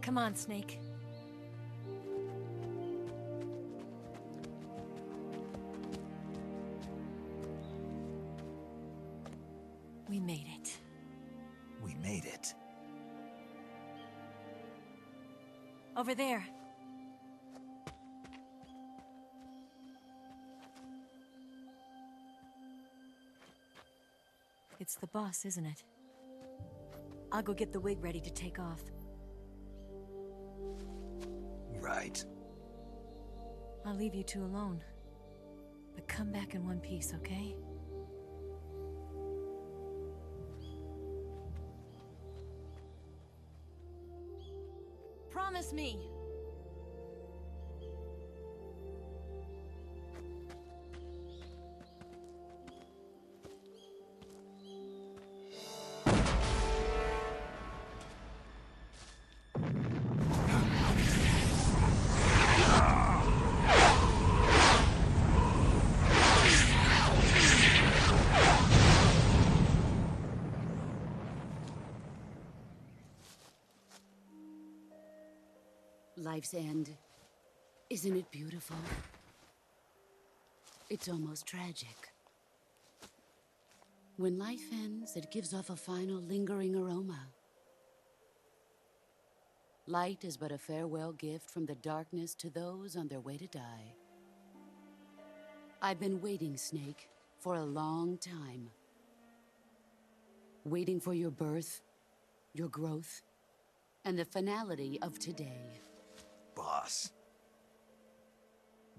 Come on, Snake. We made it. We made it. Over there. It's the boss, isn't it? I'll go get the wig ready to take off. Right. I'll leave you two alone. But come back in one piece, okay? Promise me! Life's end. Isn't it beautiful? It's almost tragic. When life ends, it gives off a final lingering aroma. Light is but a farewell gift from the darkness to those on their way to die. I've been waiting, Snake, for a long time. Waiting for your birth, your growth, and the finality of today. Boss.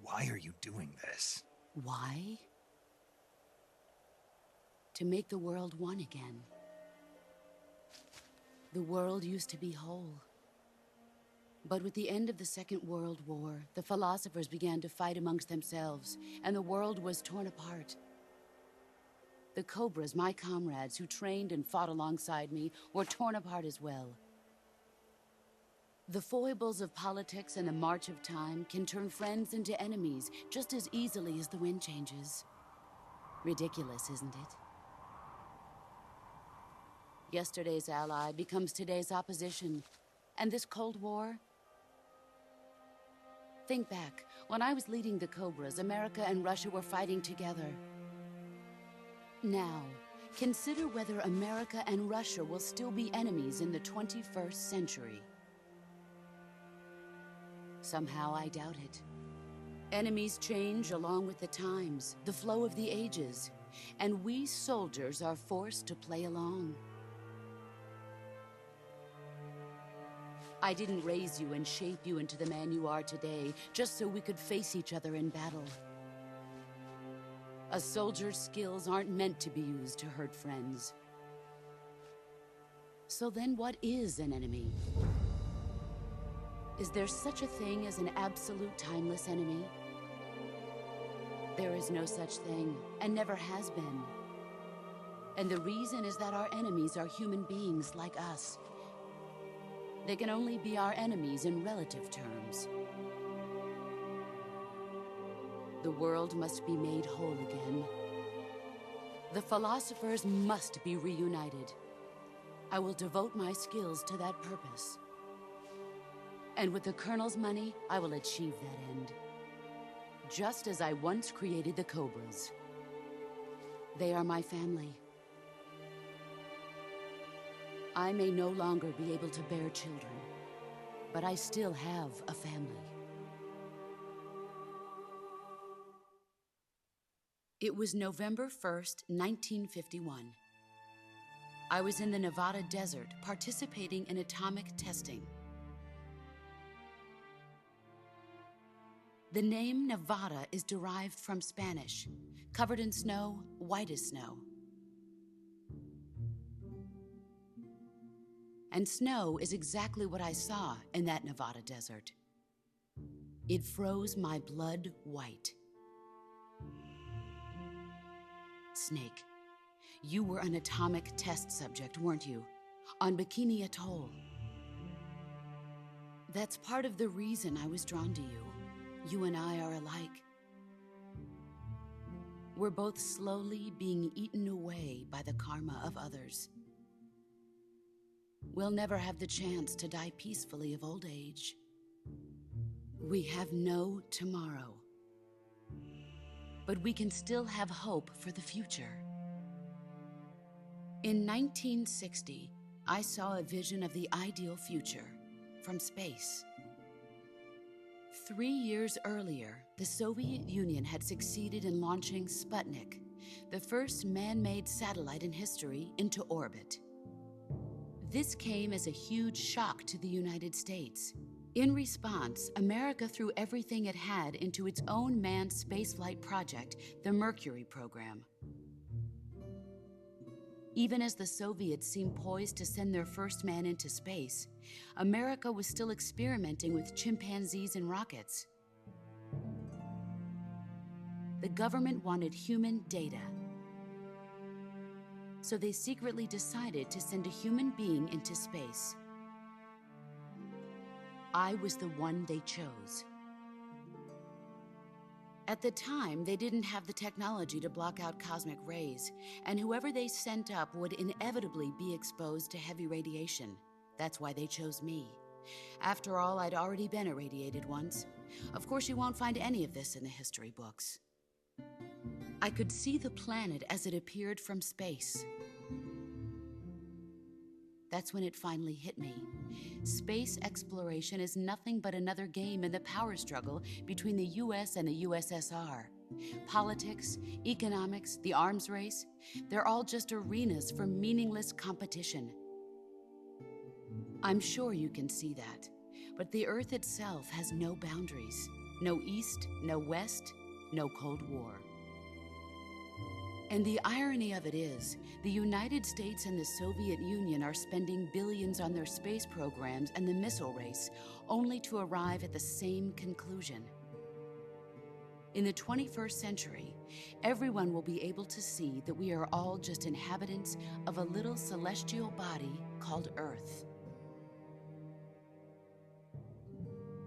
Why are you doing this? Why? To make the world one again. The world used to be whole. But with the end of the Second World War, the philosophers began to fight amongst themselves, and the world was torn apart. The Cobras, my comrades who trained and fought alongside me, were torn apart as well. The foibles of politics and the march of time can turn friends into enemies just as easily as the wind changes. Ridiculous, isn't it? Yesterday's ally becomes today's opposition. And this Cold War? Think back. When I was leading the Cobras, America and Russia were fighting together. Now, consider whether America and Russia will still be enemies in the 21st century. Somehow I doubt it. Enemies change along with the times, the flow of the ages, and we soldiers are forced to play along. I didn't raise you and shape you into the man you are today just so we could face each other in battle. A soldier's skills aren't meant to be used to hurt friends. So then what is an enemy? Is there such a thing as an absolute timeless enemy? There is no such thing, and never has been. And the reason is that our enemies are human beings like us. They can only be our enemies in relative terms. The world must be made whole again. The philosophers must be reunited. I will devote my skills to that purpose. And with the Colonel's money, I will achieve that end. Just as I once created the Cobras. They are my family. I may no longer be able to bear children, but I still have a family. It was November 1st, 1951. I was in the Nevada desert participating in atomic testing. The name Nevada is derived from Spanish, covered in snow, white as snow. And snow is exactly what I saw in that Nevada desert. It froze my blood white. Snake, you were an atomic test subject, weren't you? On Bikini Atoll. That's part of the reason I was drawn to you. You and I are alike. We're both slowly being eaten away by the karma of others. we'll never have the chance to die peacefully of old age. We have no tomorrow. But we can still have hope for the future. In 1960, I saw a vision of the ideal future from space. 3 years earlier, the Soviet Union had succeeded in launching Sputnik, the first man-made satellite in history, into orbit. This came as a huge shock to the United States. In response, America threw everything it had into its own manned spaceflight project, the Mercury program. Even as the Soviets seemed poised to send their first man into space, America was still experimenting with chimpanzees and rockets. The government wanted human data, so they secretly decided to send a human being into space. I was the one they chose. At the time, they didn't have the technology to block out cosmic rays, and whoever they sent up would inevitably be exposed to heavy radiation. That's why they chose me. After all, I'd already been irradiated once. Of course, you won't find any of this in the history books. I could see the planet as it appeared from space. That's when it finally hit me. Space exploration is nothing but another game in the power struggle between the US and the USSR. Politics, economics, the arms race, they're all just arenas for meaningless competition. I'm sure you can see that, but the Earth itself has no boundaries. No East, no West, no Cold War. And the irony of it is, the United States and the Soviet Union are spending billions on their space programs and the missile race, only to arrive at the same conclusion. In the 21st century, everyone will be able to see that we are all just inhabitants of a little celestial body called Earth.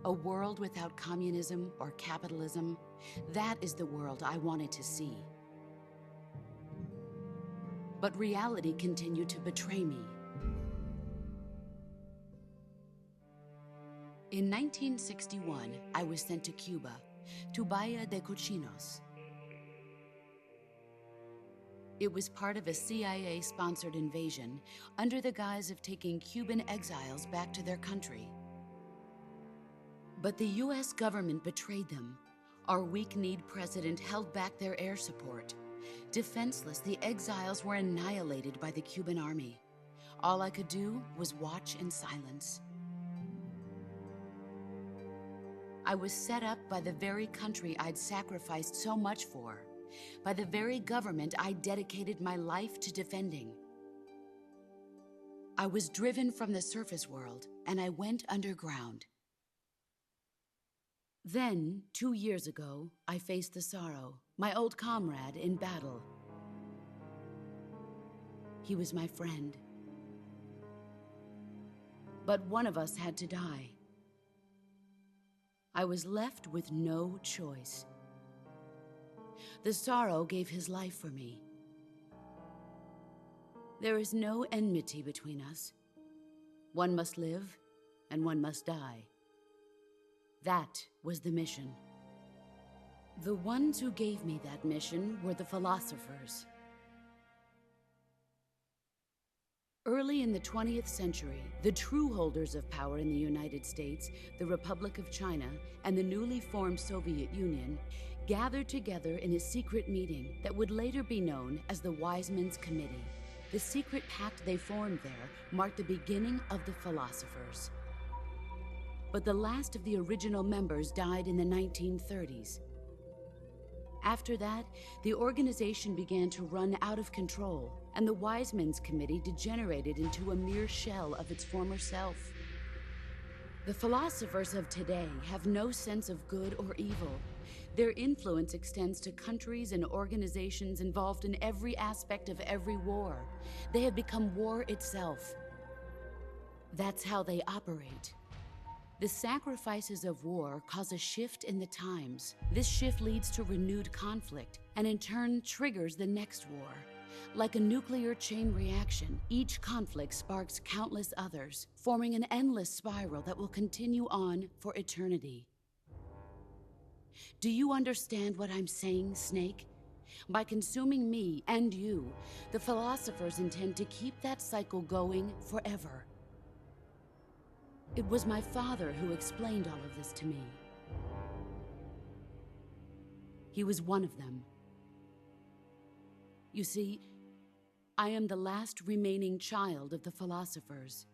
A world without communism or capitalism, that is the world I wanted to see. But reality continued to betray me. In 1961, I was sent to Cuba, to Bahia de Cochinos. It was part of a CIA-sponsored invasion under the guise of taking Cuban exiles back to their country. But the US government betrayed them. Our weak-kneed president held back their air support. Defenseless, the exiles were annihilated by the Cuban army. All I could do was watch in silence. I was set up by the very country I'd sacrificed so much for, by the very government I dedicated my life to defending. I was driven from the surface world, and I went underground. Then, 2 years ago, I faced the sorrow, my old comrade in battle. He was my friend. But one of us had to die. I was left with no choice. The sorrow gave his life for me. There is no enmity between us. One must live, and one must die. That was the mission. The ones who gave me that mission were the philosophers. Early in the 20th century, the true holders of power in the United States, the Republic of China, and the newly formed Soviet Union gathered together in a secret meeting that would later be known as the Wise Men's Committee. The secret pact they formed there marked the beginning of the philosophers. But the last of the original members died in the 1930s. After that, the organization began to run out of control, and the Wise Men's Committee degenerated into a mere shell of its former self. The philosophers of today have no sense of good or evil. Their influence extends to countries and organizations involved in every aspect of every war. They have become war itself. That's how they operate. The sacrifices of war cause a shift in the times. This shift leads to renewed conflict, and in turn triggers the next war. Like a nuclear chain reaction, each conflict sparks countless others, forming an endless spiral that will continue on for eternity. Do you understand what I'm saying, Snake? By consuming me and you, the philosophers intend to keep that cycle going forever. It was my father who explained all of this to me. He was one of them. You see, I am the last remaining child of the philosophers.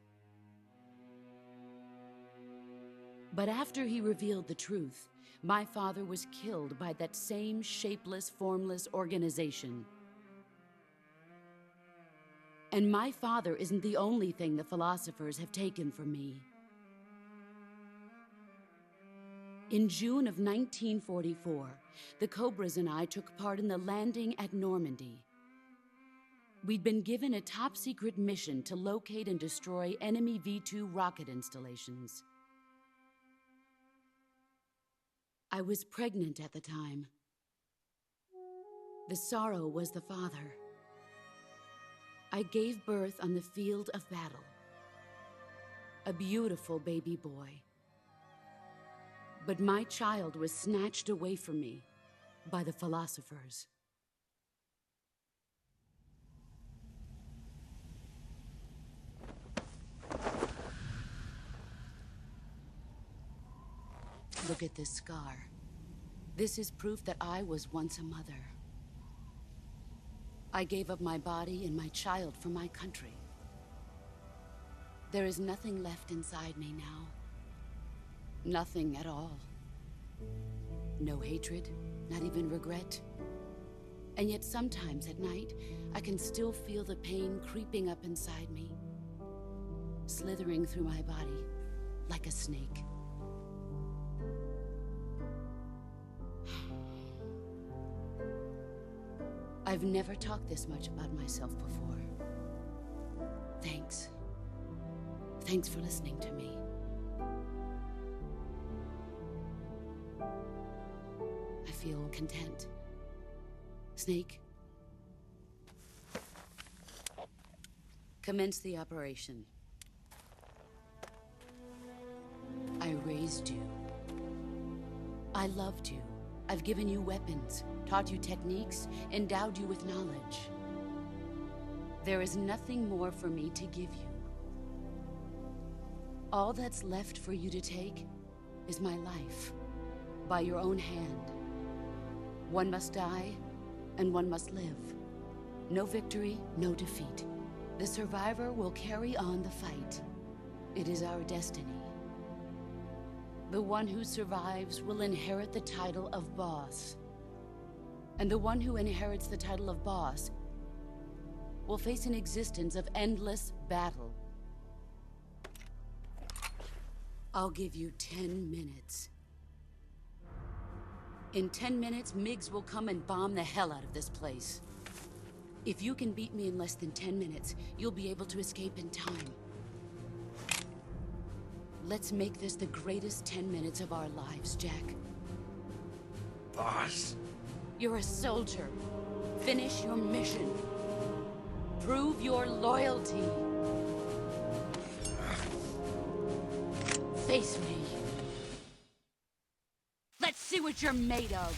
But after he revealed the truth, my father was killed by that same shapeless, formless organization. And my father isn't the only thing the philosophers have taken from me. In June of 1944, the Cobras and I took part in the landing at Normandy. We'd been given a top-secret mission to locate and destroy enemy V-2 rocket installations. I was pregnant at the time. The sorrow was the father. I gave birth on the field of battle. A beautiful baby boy. But my child was snatched away from me by the philosophers. Look at this scar. This is proof that I was once a mother. I gave up my body and my child for my country. There is nothing left inside me now. Nothing at all. No hatred, not even regret. And yet sometimes at night, I can still feel the pain creeping up inside me, slithering through my body like a snake. I've never talked this much about myself before. Thanks. Thanks for listening to me. I feel content. Snake, commence the operation. I raised you. I loved you. I've given you weapons, taught you techniques, endowed you with knowledge. There is nothing more for me to give you. All that's left for you to take is my life, by your own hand. One must die, and one must live. No victory, no defeat. The survivor will carry on the fight. It is our destiny. The one who survives will inherit the title of boss. And the one who inherits the title of boss will face an existence of endless battle. I'll give you 10 minutes. In 10 minutes, MiGs will come and bomb the hell out of this place. If you can beat me in less than 10 minutes, you'll be able to escape in time. Let's make this the greatest 10 minutes of our lives, Jack. Boss. You're a soldier. Finish your mission. Prove your loyalty. Face me. Let's see what you're made of.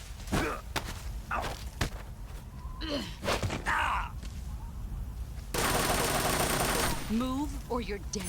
Move or you're dead.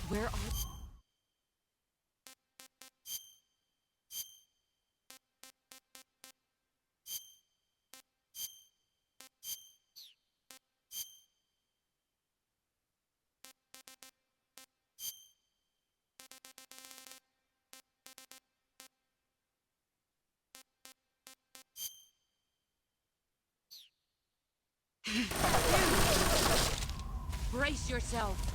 Where are... Brace yourself.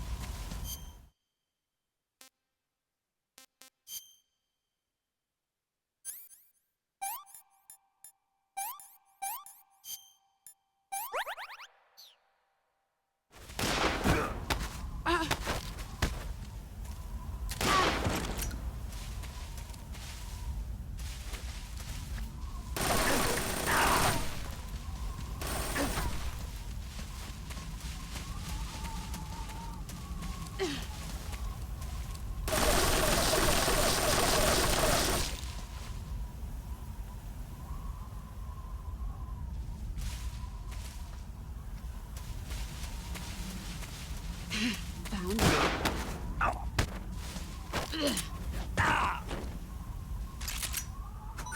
Found it.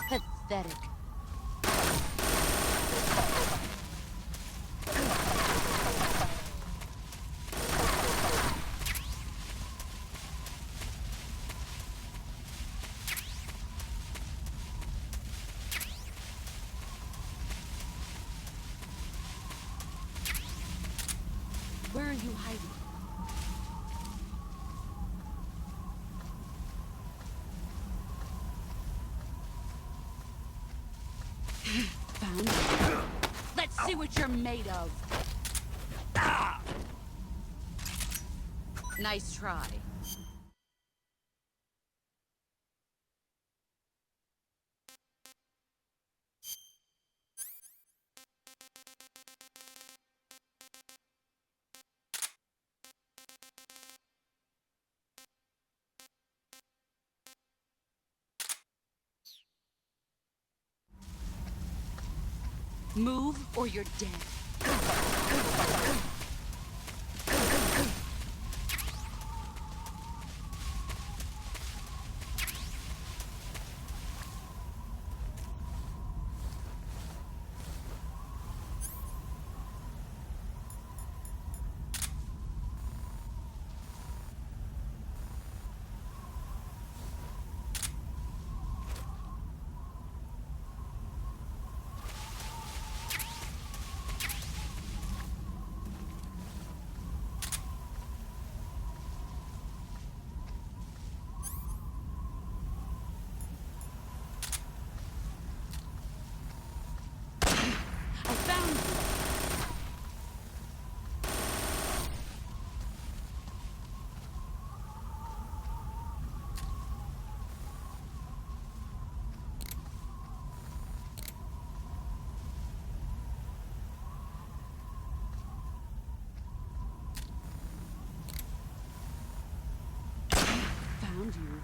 Pathetic. Where are you hiding? Found it. Let's see what you're made of. Nice try. Move or you're dead. I found you. Found you.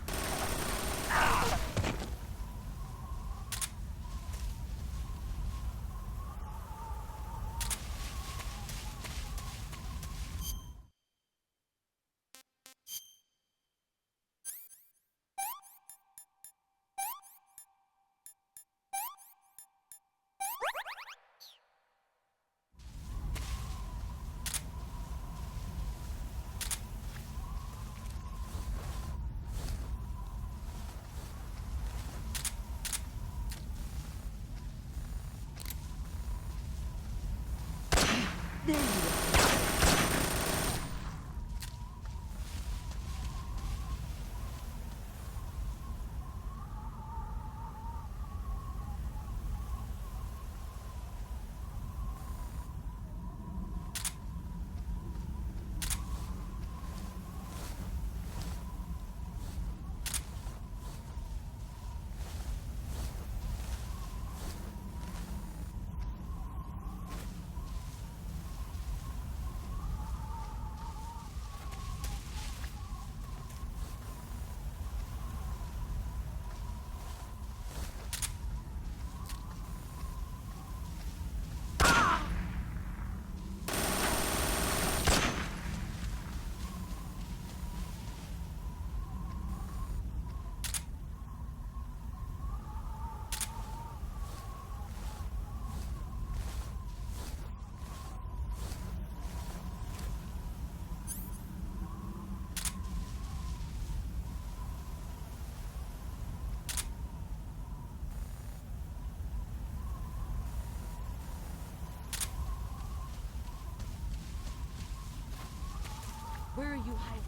Where are you hiding?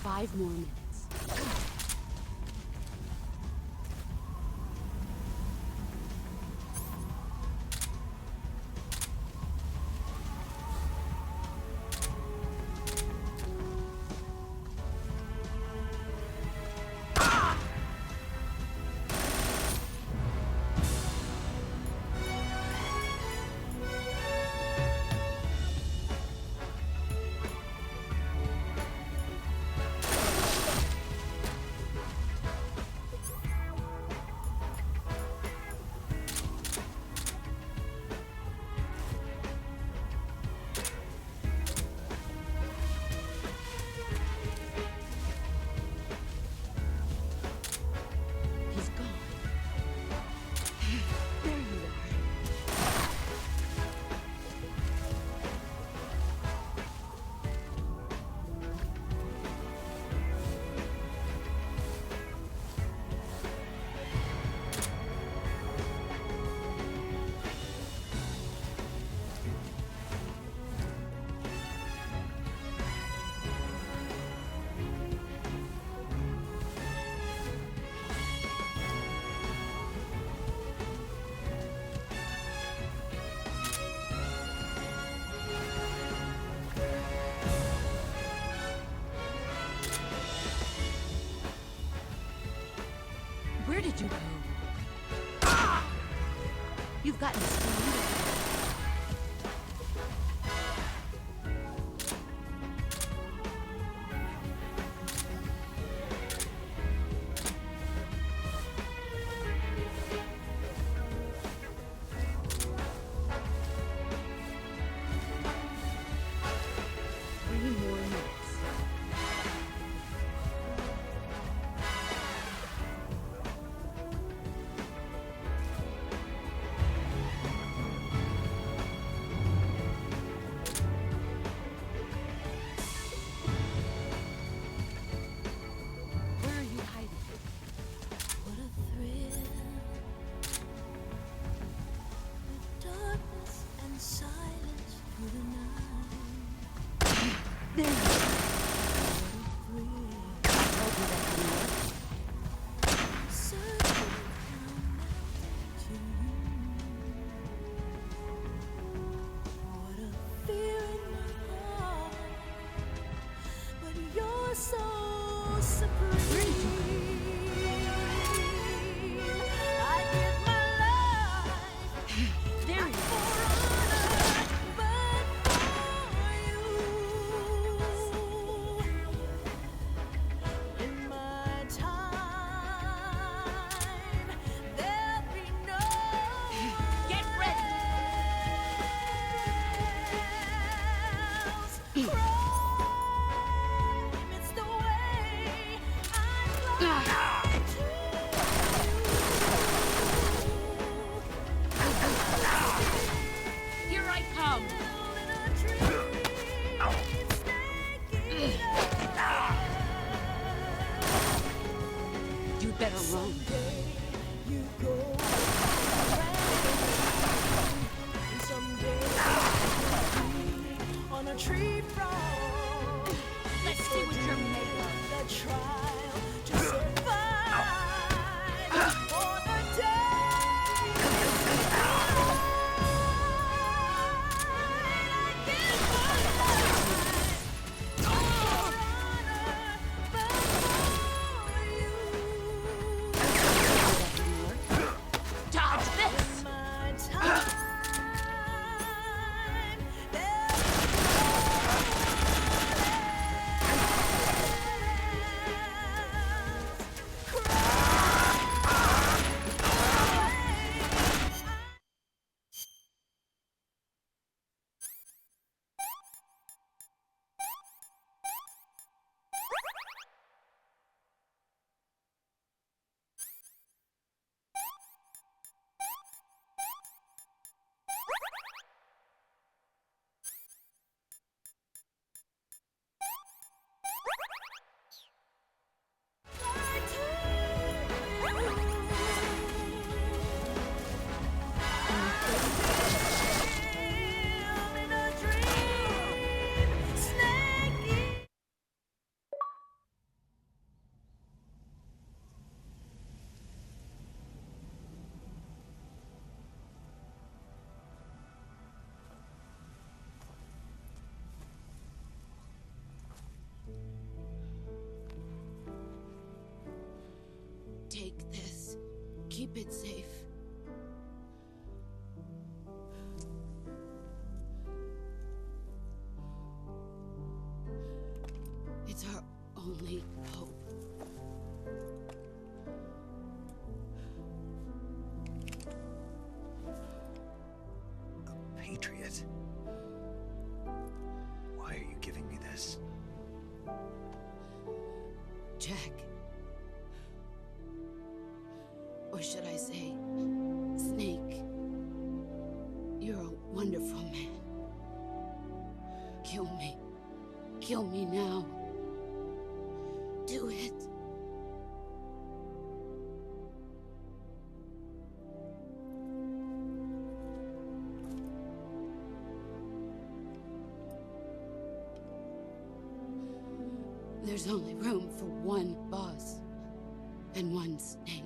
Five more minutes. Where did you go? You've gotten stronger. keep it safe. It's our only hope. A patriot? Why are you giving me this? Jack. Or should I say, Snake. You're a wonderful man. Kill me. Kill me now. Do it. There's only room for one boss and one snake.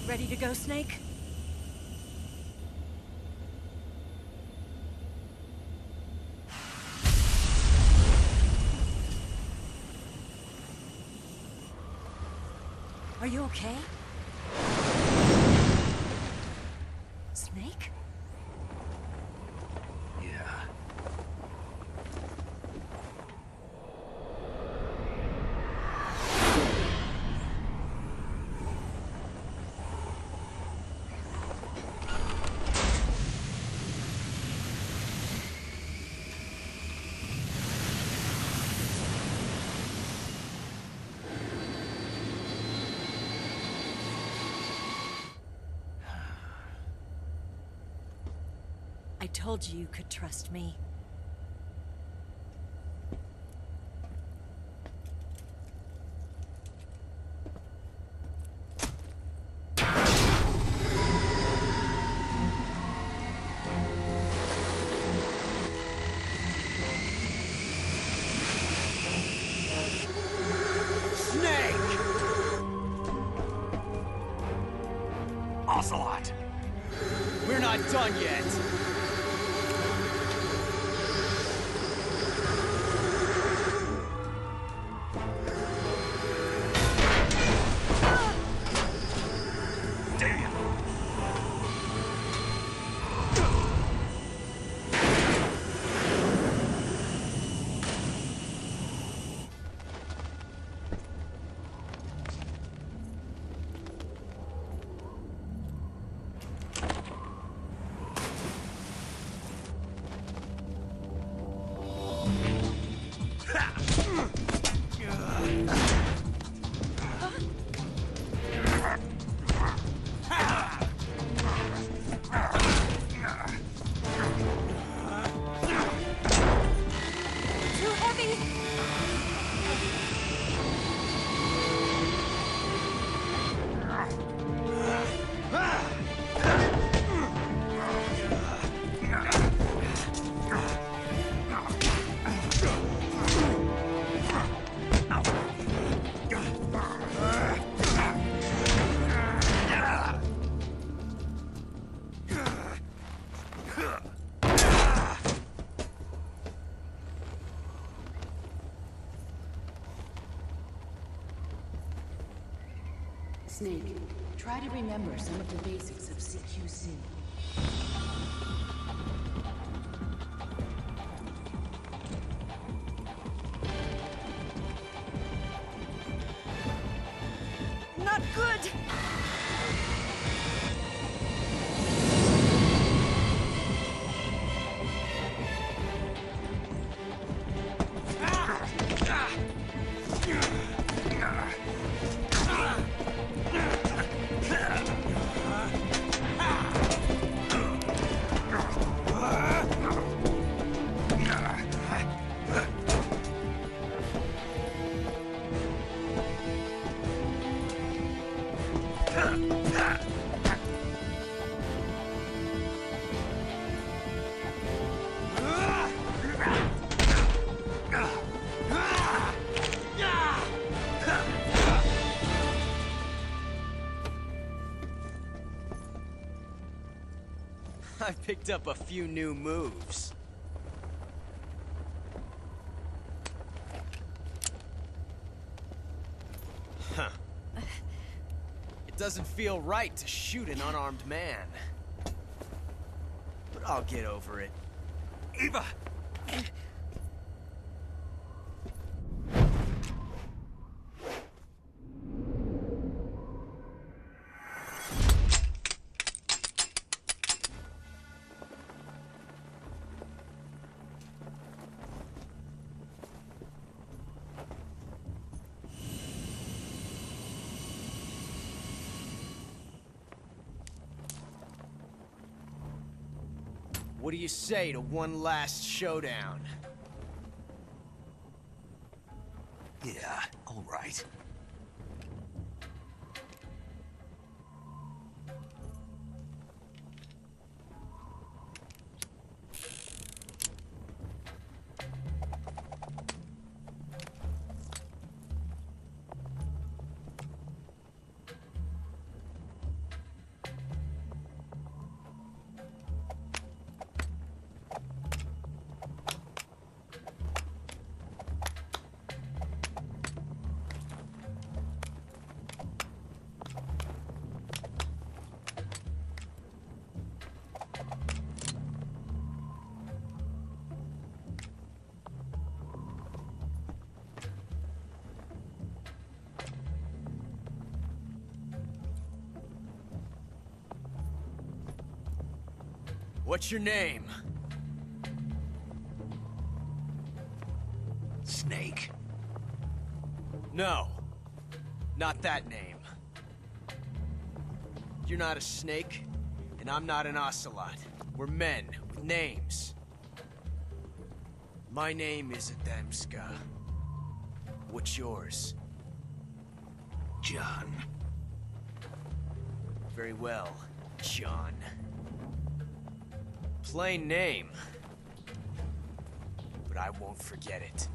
Ready to go, Snake? Are you okay? Snake? Yeah. I told you you could trust me. We're not done yet. Snake, try to remember some of the basics of CQC. Not good! I picked up a few new moves. Huh. It doesn't feel right to shoot an unarmed man. But I'll get over it. Eva! What do you say to one last showdown? Yeah, all right. What's your name? Snake. No. Not that name. You're not a snake, and I'm not an ocelot. We're men with names. My name is Adamska. What's yours? John. Very well, John. Plain name. But I won't forget it.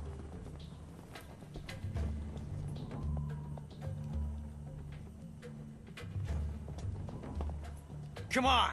Come on!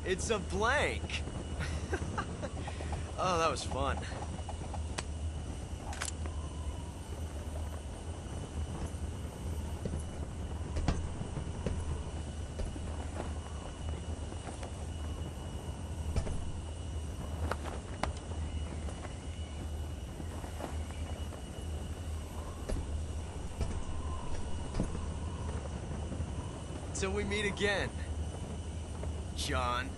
It's a blank. Oh, that was fun. Till we meet again, John.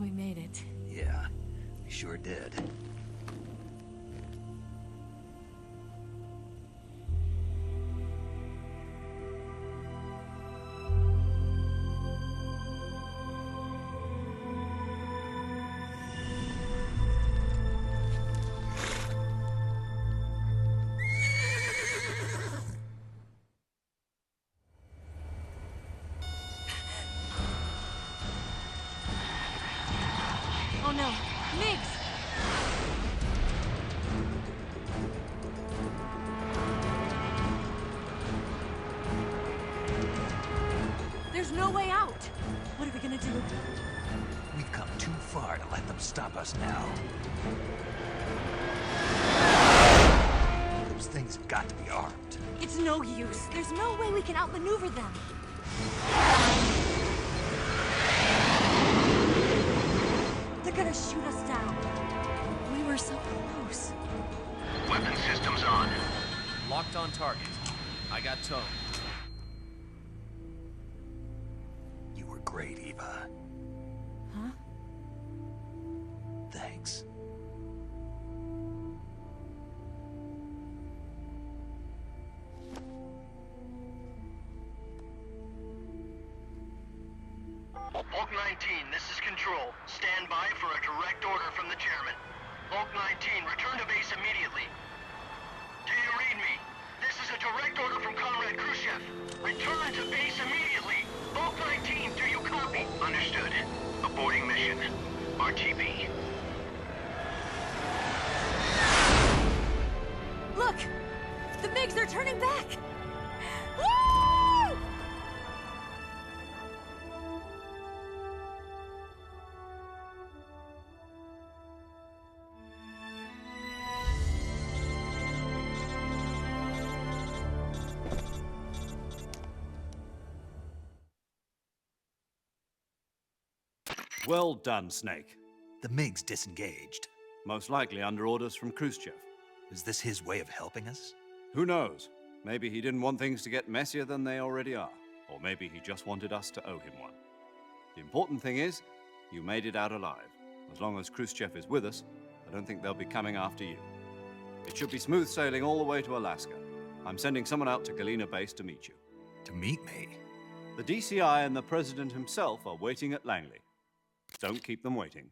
We made it. Yeah, we sure did. Oh no, Migs! There's no way out! What are we gonna do? We've come too far to let them stop us now. Those things have got to be armed. It's no use. There's no way we can outmaneuver them. They're gonna shoot us down. We were so close. Weapon systems on. Locked on target. I got towed. You were great, Eva. Huh? Thanks. Bulk 19, this is Control. Stand by for a direct order from the chairman. Bulk 19, return to base immediately. Do you read me? This is a direct order from Comrade Khrushchev. Return to base immediately. Bulk 19, do you copy? Understood. Aborting mission. RTB. Look! The MiGs are turning back! Woo! Well done, Snake. The MiGs disengaged. Most likely under orders from Khrushchev. Is this his way of helping us? Who knows? Maybe he didn't want things to get messier than they already are. Or maybe he just wanted us to owe him one. The important thing is, you made it out alive. As long as Khrushchev is with us, I don't think they'll be coming after you. It should be smooth sailing all the way to Alaska. I'm sending someone out to Galena Base to meet you. To meet me? The DCI and the President himself are waiting at Langley. Don't keep them waiting.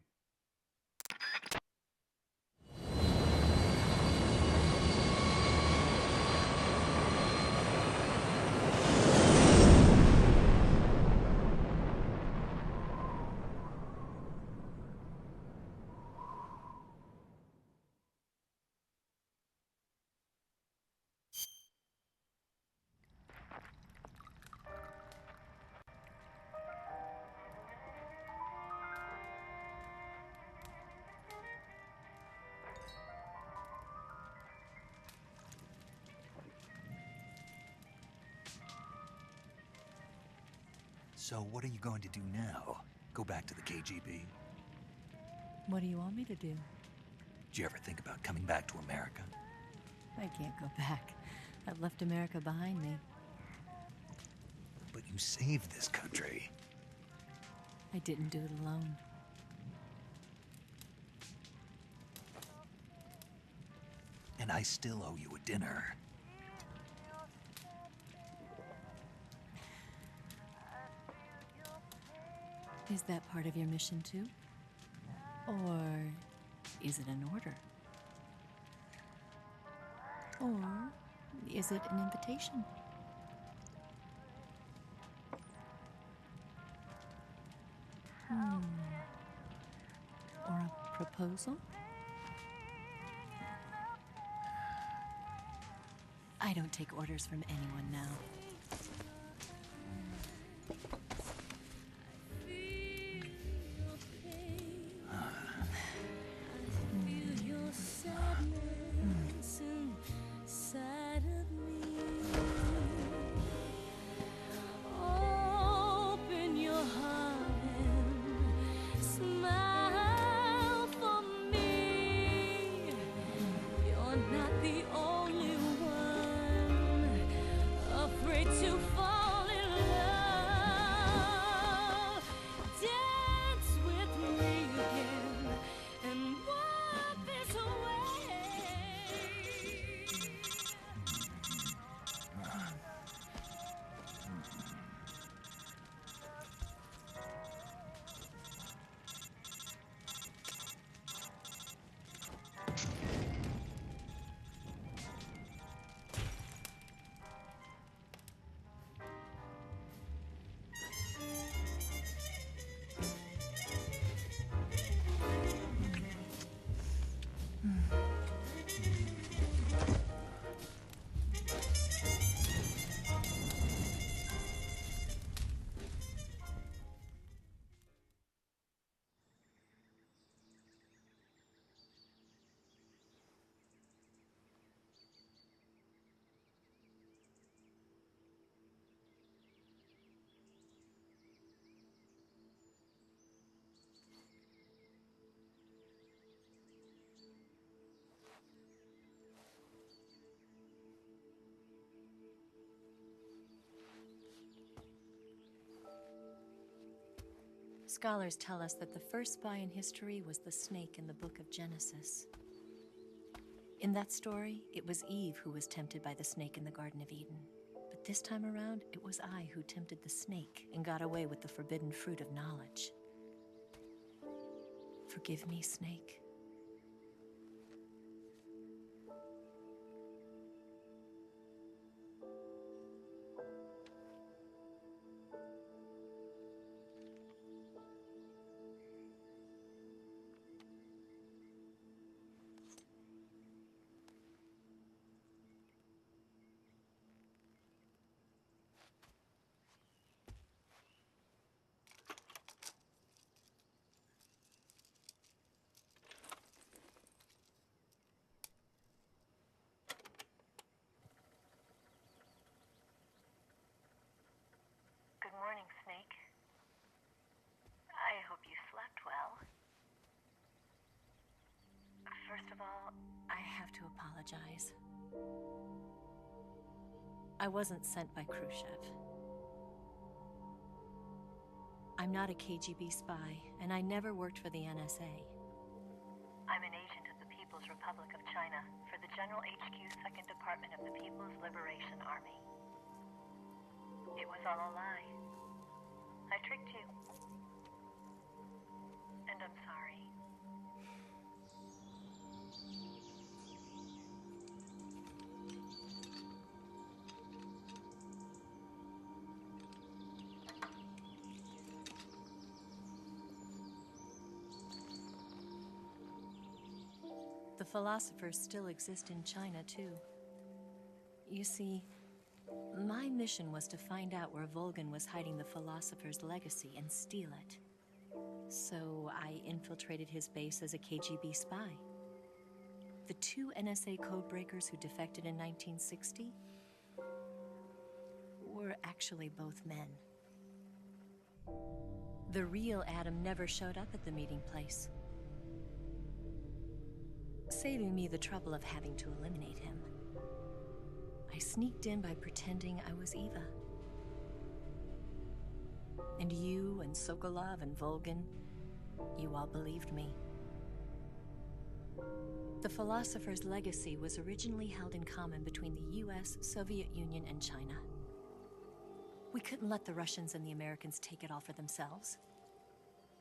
So what are you going to do now? Go back to the KGB? What do you want me to do? Did you ever think about coming back to America? I can't go back. I've left America behind me. But you saved this country. I didn't do it alone. And I still owe you a dinner. Is that part of your mission too? Or is it an order? Or is it an invitation? Or a proposal? I don't take orders from anyone now. Scholars tell us that the first spy in history was the snake in the book of Genesis. In that story, it was Eve who was tempted by the snake in the Garden of Eden. But this time around, it was I who tempted the snake and got away with the forbidden fruit of knowledge. Forgive me, snake. Good morning, Snake. I hope you slept well. First of all, I have to apologize. I wasn't sent by Khrushchev. I'm not a KGB spy, and I never worked for the NSA. I'm an agent of the People's Republic of China for the General HQ 2nd Department of the People's Liberation Army. It was all a lie. I tricked you. And I'm sorry. The philosophers still exist in China, too. You see, my mission was to find out where Volgan was hiding the philosopher's legacy and steal it. So I infiltrated his base as a KGB spy. The two NSA codebreakers who defected in 1960 were actually both men. The real Adam never showed up at the meeting place, saving me the trouble of having to eliminate him. I sneaked in by pretending I was Eva. And you and Sokolov and Volgin, you all believed me. The philosopher's legacy was originally held in common between the US, Soviet Union, and China. We couldn't let the Russians and the Americans take it all for themselves.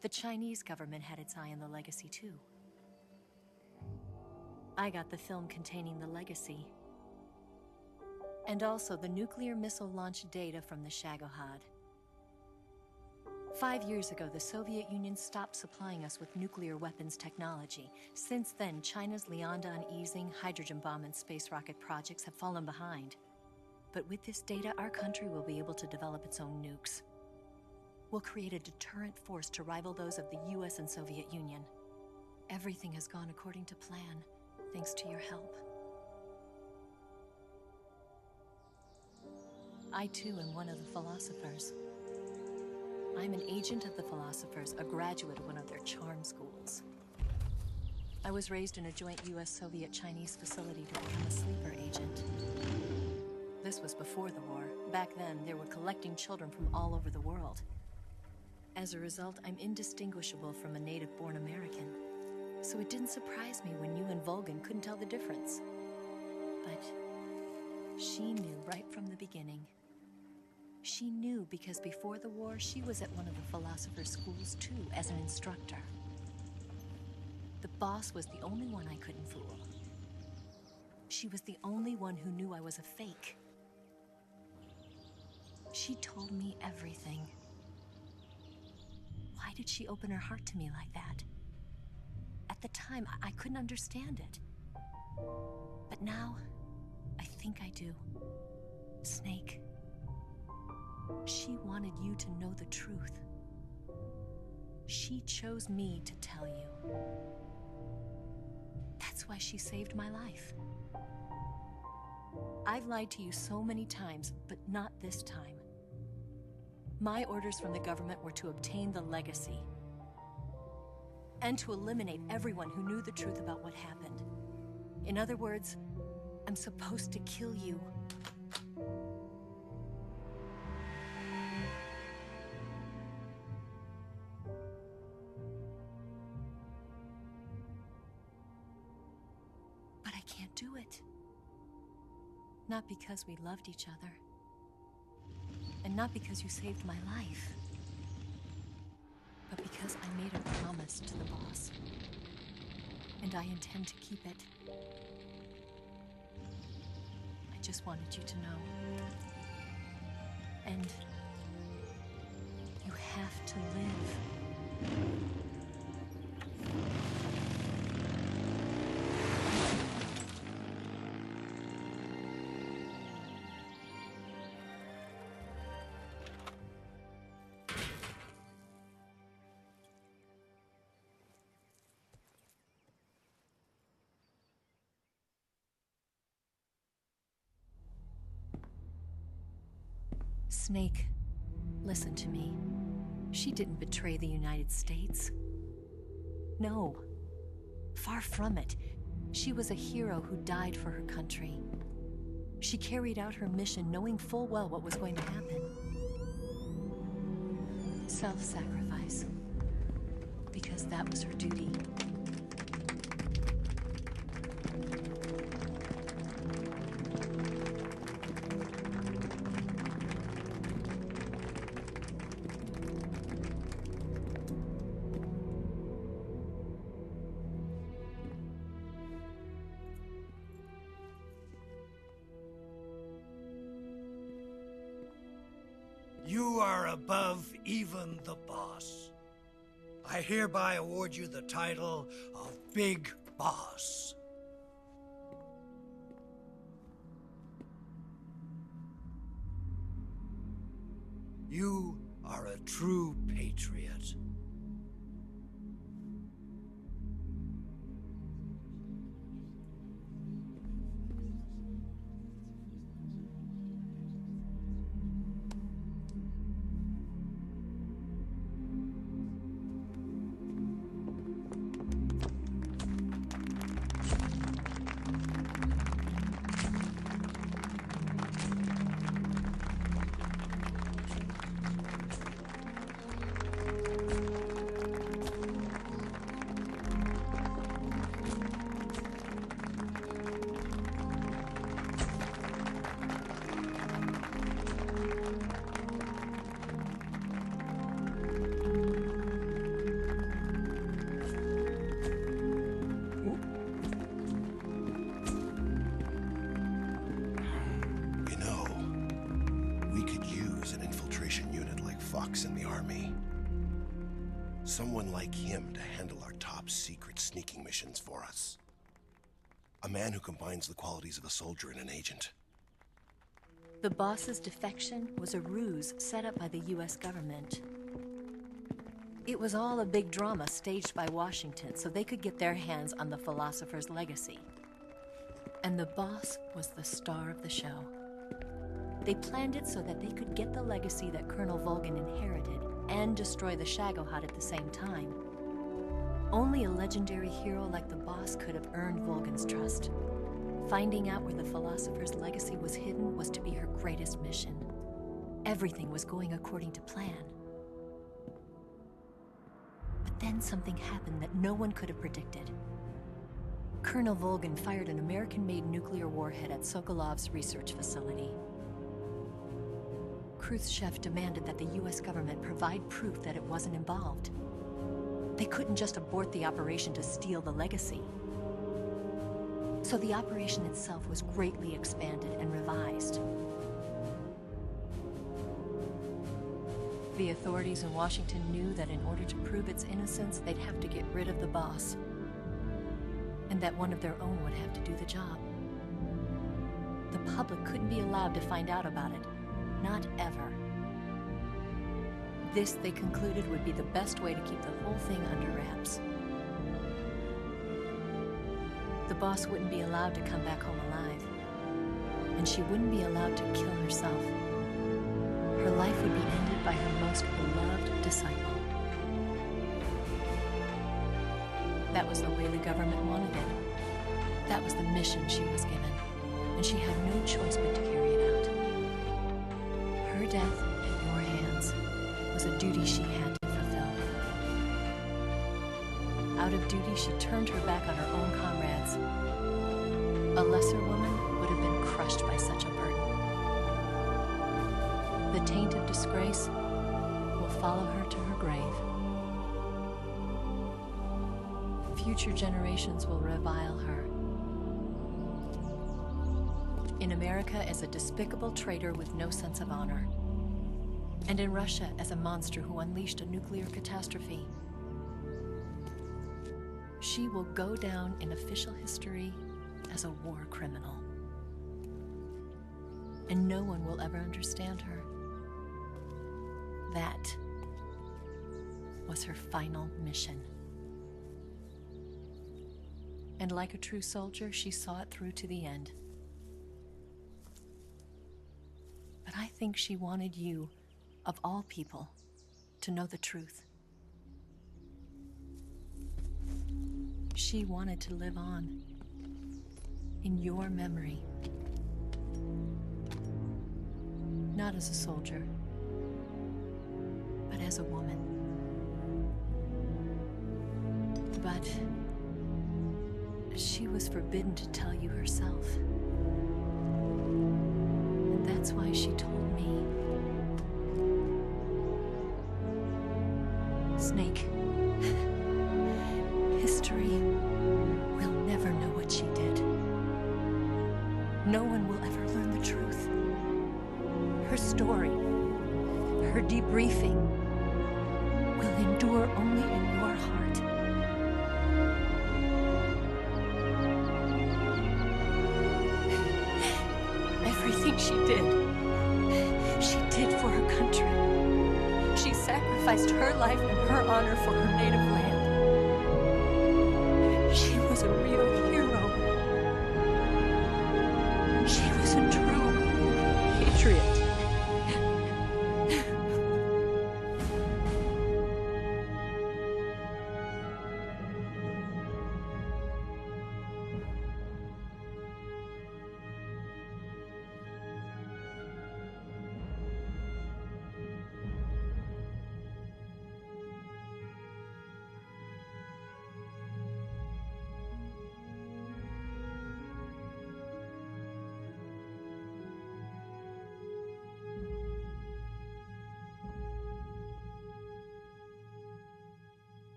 The Chinese government had its eye on the legacy too. I got the film containing the legacy, and also the nuclear missile launch data from the Shagohod. 5 years ago, the Soviet Union stopped supplying us with nuclear weapons technology. Since then, China's Liandon easing, hydrogen bomb, and space rocket projects have fallen behind. But with this data, our country will be able to develop its own nukes. We'll create a deterrent force to rival those of the US and Soviet Union. Everything has gone according to plan, thanks to your help. I too am one of the philosophers. I'm an agent of the philosophers, a graduate of one of their charm schools. I was raised in a joint US-Soviet-Chinese facility to become a sleeper agent. This was before the war. Back then, they were collecting children from all over the world. As a result, I'm indistinguishable from a native-born American. So it didn't surprise me when you and Volgin couldn't tell the difference. But she knew right from the beginning. She knew because before the war, she was at one of the philosopher's schools too, as an instructor. The boss was the only one I couldn't fool. She was the only one who knew I was a fake. She told me everything. Why did she open her heart to me like that? At the time, I couldn't understand it. But now, I think I do. Snake. She wanted you to know the truth. She chose me to tell you. That's why she saved my life. I've lied to you so many times, but not this time. My orders from the government were to obtain the legacy and to eliminate everyone who knew the truth about what happened. In other words, I'm supposed to kill you. But I can't do it. Not because we loved each other. And not because you saved my life. But because I made a promise to the boss. And I intend to keep it. I just wanted you to know. And you have to live. Snake, listen to me. She didn't betray the United States. No. Far from it. She was a hero who died for her country. She carried out her mission knowing full well what was going to happen. Self-sacrifice. Because that was her duty. You are above even the boss. I hereby award you the title of Big Boss. You are a true patriot. box in the army. Someone like him to handle our top secret sneaking missions for us. A man who combines the qualities of a soldier and an agent. The boss's defection was a ruse set up by the US government. It was all a big drama staged by Washington so they could get their hands on the philosopher's legacy. And the boss was the star of the show. They planned it so that they could get the legacy that Colonel Volgin inherited and destroy the Shagohod at the same time. Only a legendary hero like the boss could have earned Volgin's trust. Finding out where the philosopher's legacy was hidden was to be her greatest mission. Everything was going according to plan. But then something happened that no one could have predicted. Colonel Volgin fired an American-made nuclear warhead at Sokolov's research facility. Khrushchev demanded that the US government provide proof that it wasn't involved. They couldn't just abort the operation to steal the legacy. So the operation itself was greatly expanded and revised. The authorities in Washington knew that in order to prove its innocence, they'd have to get rid of the boss, and that one of their own would have to do the job. The public couldn't be allowed to find out about it, not ever. This, they concluded, would be the best way to keep the whole thing under wraps. The boss wouldn't be allowed to come back home alive, and she wouldn't be allowed to kill herself. Her life would be ended by her most beloved disciple. That was the way the government wanted it. That was the mission she was given, and she had no choice but to carry it out. Her death at your hands was a duty she had to fulfill. Out of duty, she turned her back on her own comrades. A lesser woman would have been crushed by such a burden. The taint of disgrace will follow her to her grave. Future generations will revile her. In America as a despicable traitor with no sense of honor. And in Russia as a monster who unleashed a nuclear catastrophe. She will go down in official history as a war criminal. And no one will ever understand her. That was her final mission. And like a true soldier, she saw it through to the end. But I think she wanted you, of all people, to know the truth. She wanted to live on in your memory. Not as a soldier, but as a woman. But she was forbidden to tell you herself. And that's why she told me. Snake, history will never know what she did. No one will ever learn the truth. Her story, her debriefing, will endure only in your heart. Everything she did for her country. She sacrificed her life and her honor for her native land. She was a real hero. She was a true patriot.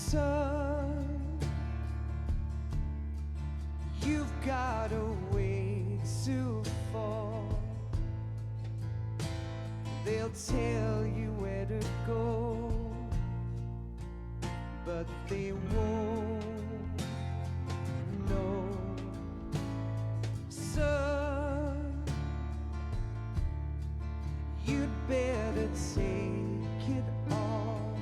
Son, you've got a way to fall. They'll tell you where to go, but they won't know. Son, you'd better take it on.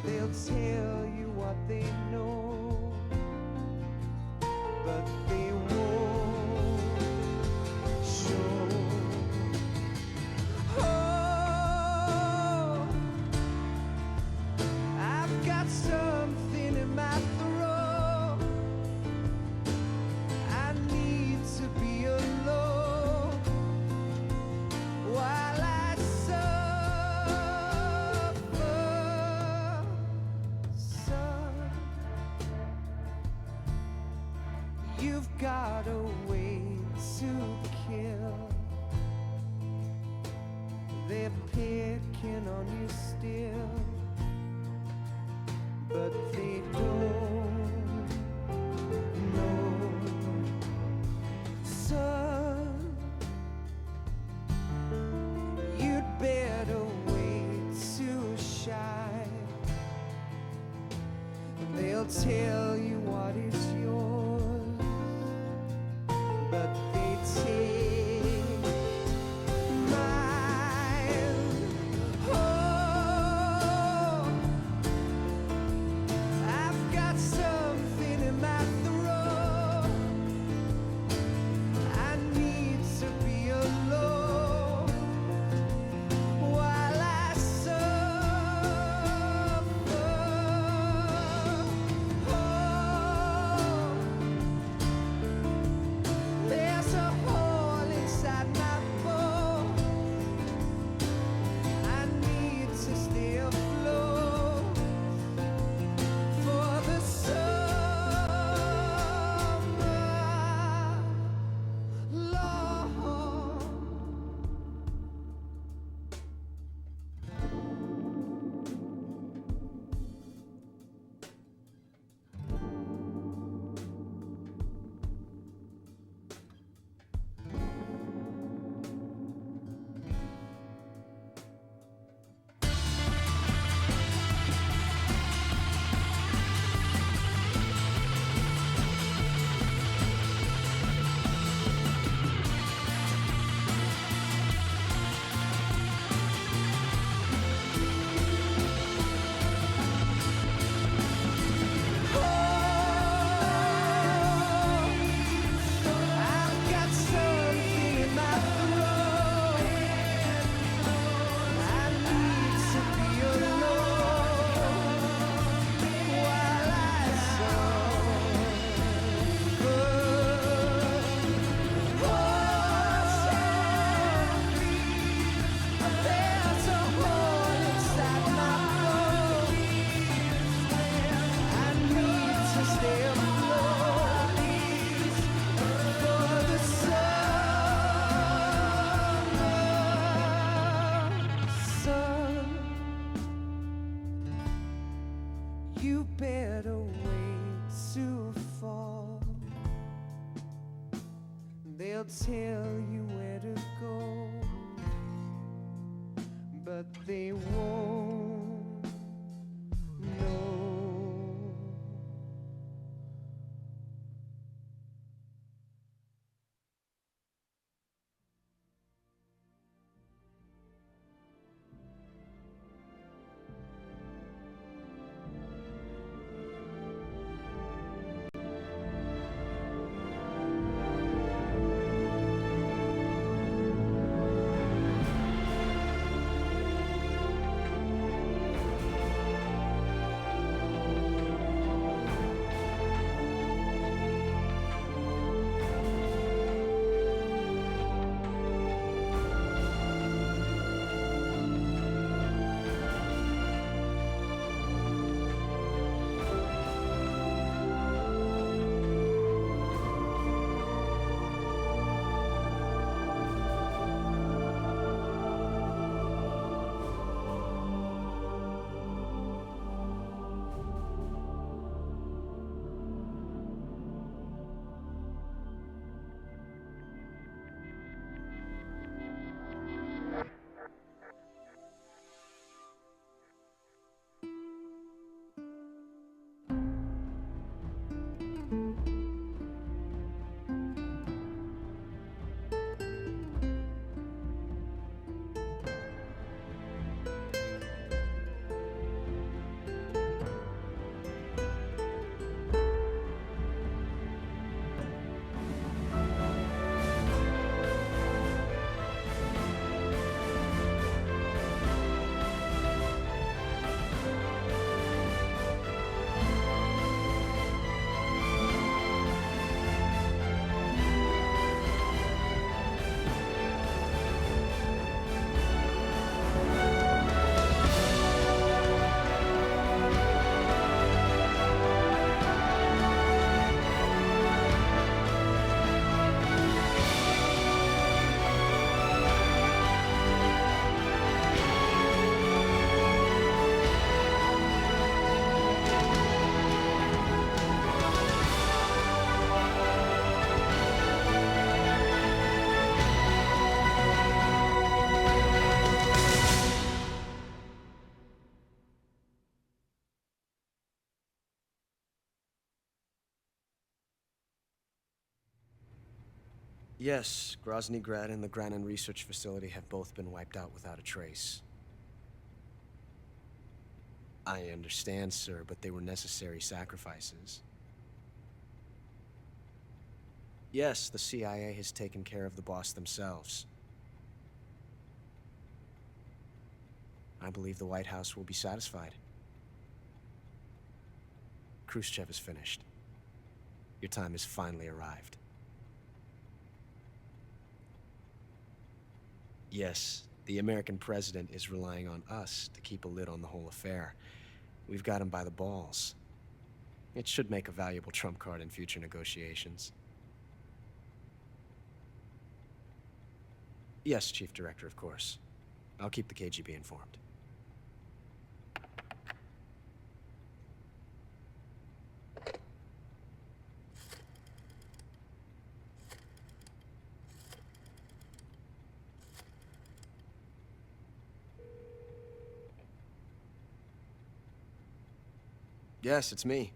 They'll tell you what they know, but they won't show. Oh, I've got something in my throat. I need to be alone while I suffer. Son, you've got a way to kill. They're picking on you still, but they don't know. Son, you'd better wait to shine. They'll tell you what is yours, but they take mine. Oh, I've got something in my throat. I need to be alone while I suffer. Oh, there's a hole inside my boat. I need to stay afloat for the summer, Lord. I've got something in my throat. I need to be alone while I suffer. There's a hole inside my boat. I need to stay afloat for the summer. Son, you better wait to fall. They'll tell you where to go, but they won't know. Yes, Grozny Grad and the Granin Research Facility have both been wiped out without a trace. I understand, sir, but they were necessary sacrifices. Yes, the CIA has taken care of the boss themselves. I believe the White House will be satisfied. Khrushchev is finished. Your time has finally arrived. Yes, the American president is relying on us to keep a lid on the whole affair. We've got him by the balls. It should make a valuable trump card in future negotiations. Yes, Chief Director, of course. I'll keep the KGB informed. Yes, it's me.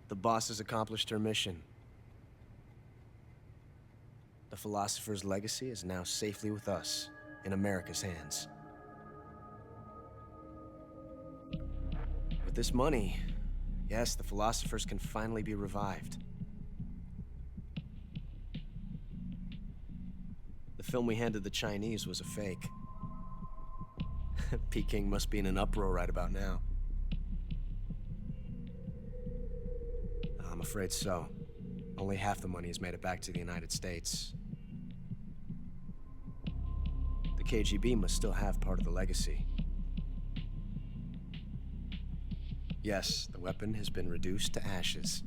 The boss has accomplished her mission. The philosopher's legacy is now safely with us, in America's hands. With this money, yes, the philosophers can finally be revived. The film we handed the Chinese was a fake. Peking must be in an uproar right about now. I'm afraid so. Only half the money has made it back to the United States. The KGB must still have part of the legacy. Yes, the weapon has been reduced to ashes.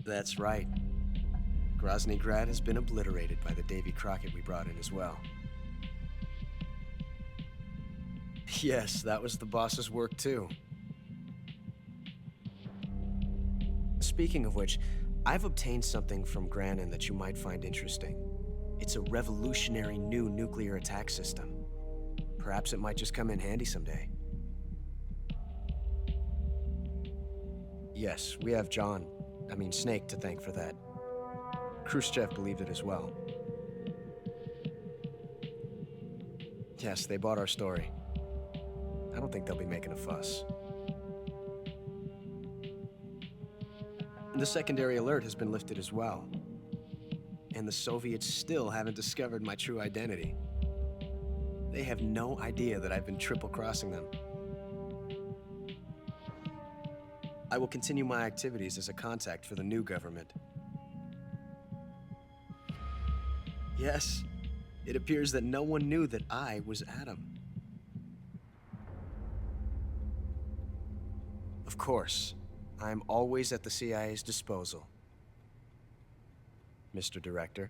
That's right. Grozny Grad has been obliterated by the Davy Crockett we brought in as well. Yes, that was the boss's work too. Speaking of which, I've obtained something from Granin that you might find interesting. It's a revolutionary new nuclear attack system. Perhaps it might just come in handy someday. Yes, we have Snake to thank for that. Khrushchev believed it as well. Yes, they bought our story. I don't think they'll be making a fuss. The secondary alert has been lifted as well. And the Soviets still haven't discovered my true identity. They have no idea that I've been triple-crossing them. I will continue my activities as a contact for the new government. Yes, it appears that no one knew that I was Adam. Of course, I'm always at the CIA's disposal, Mr. Director.